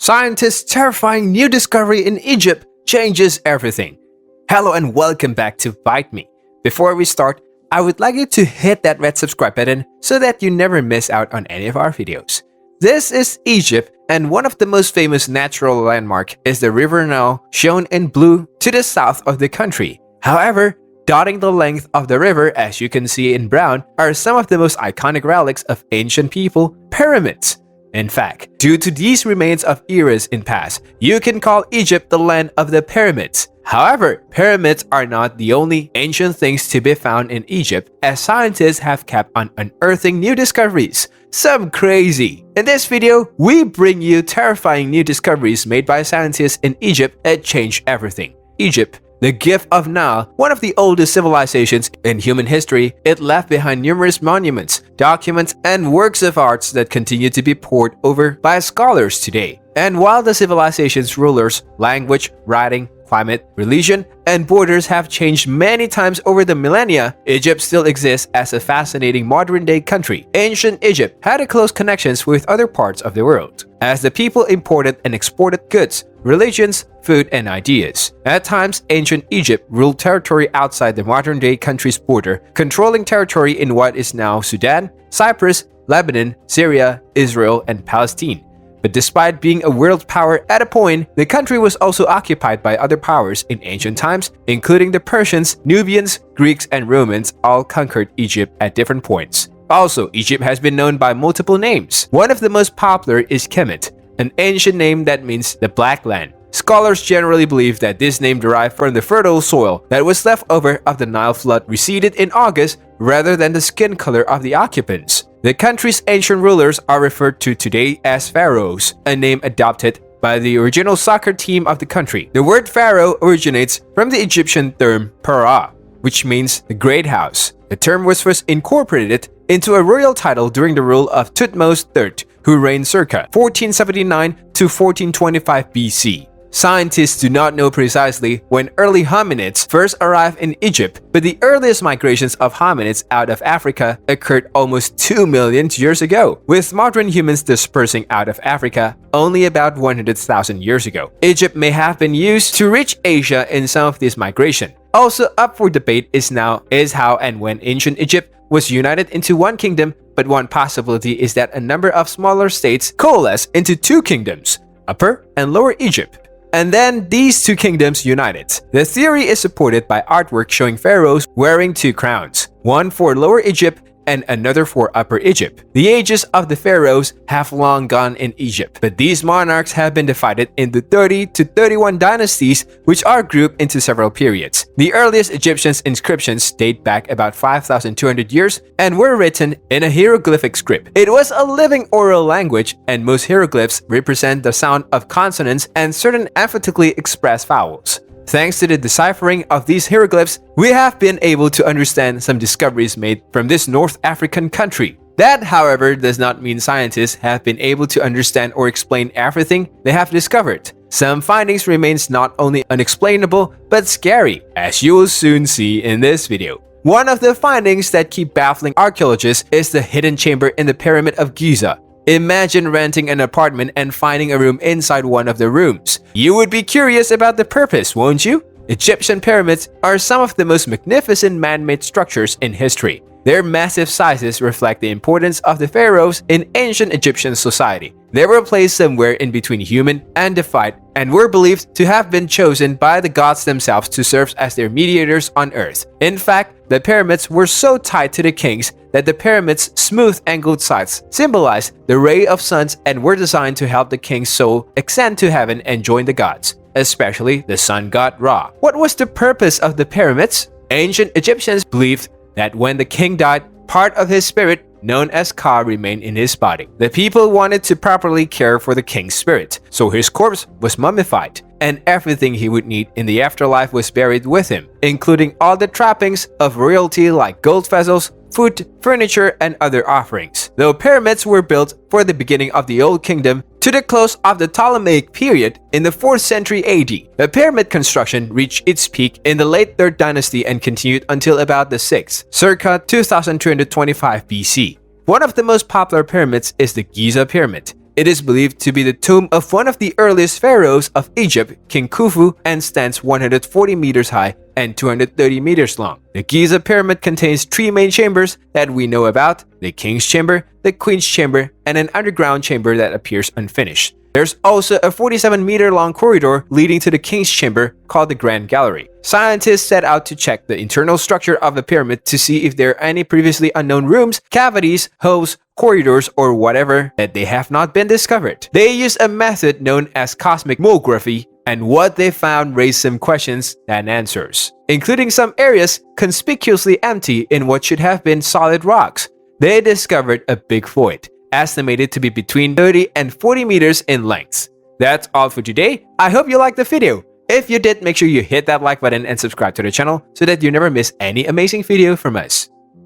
Scientists' terrifying new discovery in Egypt changes everything. Hello and welcome back to Bite Me. Before we start, I would like you to hit that red subscribe button so that you never miss out on any of our videos. This is Egypt, and one of the most famous natural landmarks is the River Nile, shown in blue to the south of the country. However, dotting the length of the river, as you can see in brown, are some of the most iconic relics of ancient people, pyramids. In fact, due to these remains of eras in past, you can call Egypt the land of the pyramids. However, pyramids are not the only ancient things to be found in Egypt, as scientists have kept on unearthing new discoveries. Some crazy! In this video, we bring you terrifying new discoveries made by scientists in Egypt that change everything. Egypt, the gift of Nile, one of the oldest civilizations in human history, it left behind numerous monuments, documents, and works of arts that continue to be pored over by scholars today. And while the civilization's rulers, language, writing, climate, religion, and borders have changed many times over the millennia, Egypt still exists as a fascinating modern-day country. Ancient Egypt had close connections with other parts of the world, as the people imported and exported goods, religions, food, and ideas. At times, ancient Egypt ruled territory outside the modern-day country's border, controlling territory in what is now Sudan, Cyprus, Lebanon, Syria, Israel, and Palestine. But despite being a world power at a point, the country was also occupied by other powers in ancient times, including the Persians, Nubians, Greeks, and Romans all conquered Egypt at different points. Also, Egypt has been known by multiple names. One of the most popular is Kemet, an ancient name that means the Black Land. Scholars generally believe that this name derived from the fertile soil that was left over of the Nile flood receded in August rather than the skin color of the occupants. The country's ancient rulers are referred to today as pharaohs, a name adopted by the original soccer team of the country. The word pharaoh originates from the Egyptian term para, which means the great house. The term was first incorporated into a royal title during the rule of Thutmose III, who reigned circa 1479 to 1425 BC. Scientists do not know precisely when early hominids first arrived in Egypt, but the earliest migrations of hominids out of Africa occurred almost 2 million years ago, with modern humans dispersing out of Africa only about 100,000 years ago. Egypt may have been used to reach Asia in some of this migration. Also up for debate is how and when ancient Egypt was united into one kingdom, but one possibility is that a number of smaller states coalesced into two kingdoms, Upper and Lower Egypt. And then these two kingdoms united. The theory is supported by artwork showing pharaohs wearing two crowns, one for Lower Egypt and another for Upper Egypt. The ages of the pharaohs have long gone in Egypt, but these monarchs have been divided into 30 to 31 dynasties, which are grouped into several periods. The earliest Egyptian inscriptions date back about 5,200 years and were written in a hieroglyphic script. It was a living oral language, and most hieroglyphs represent the sound of consonants and certain emphatically expressed vowels. Thanks to the deciphering of these hieroglyphs, we have been able to understand some discoveries made from this North African country. That, however, does not mean scientists have been able to understand or explain everything they have discovered. Some findings remains not only unexplainable, but scary, as you will soon see in this video. One of the findings that keep baffling archaeologists is the hidden chamber in the Pyramid of Giza. Imagine renting an apartment and finding a room inside one of the rooms. You would be curious about the purpose, won't you? Egyptian pyramids are some of the most magnificent man-made structures in history. Their massive sizes reflect the importance of the pharaohs in ancient Egyptian society. They were placed somewhere in between human and divine, and were believed to have been chosen by the gods themselves to serve as their mediators on earth. In fact, the pyramids were so tied to the kings that the pyramids' smooth angled sides symbolized the ray of suns and were designed to help the king's soul ascend to heaven and join the gods, especially the sun god Ra. What was the purpose of the pyramids? Ancient Egyptians believed that when the king died, part of his spirit, known as Ka, remained in his body. The people wanted to properly care for the king's spirit, so his corpse was mummified, and everything he would need in the afterlife was buried with him, including all the trappings of royalty like gold vessels, food, furniture, and other offerings. Though pyramids were built for the beginning of the Old Kingdom to the close of the Ptolemaic period in the 4th century AD, the pyramid construction reached its peak in the late 3rd dynasty and continued until about the 6th, circa 2325 BC. One of the most popular pyramids is the Giza Pyramid. It is believed to be the tomb of one of the earliest pharaohs of Egypt, King Khufu, and stands 140 meters high and 230 meters long. The Giza pyramid contains three main chambers that we know about: the King's Chamber, the Queen's Chamber, and an underground chamber that appears unfinished. There's also a 47-meter-long corridor leading to the King's Chamber called the Grand Gallery. Scientists set out to check the internal structure of the pyramid to see if there are any previously unknown rooms, cavities, holes, corridors, or whatever that they have not been discovered. They used a method known as cosmic tomography, and what they found raised some questions and answers, including some areas conspicuously empty in what should have been solid rocks. They discovered a big void, estimated to be between 30 and 40 meters in length. That's all for today. I hope you liked the video. If you did, make sure you hit that like button and subscribe to the channel so that you never miss any amazing video from us.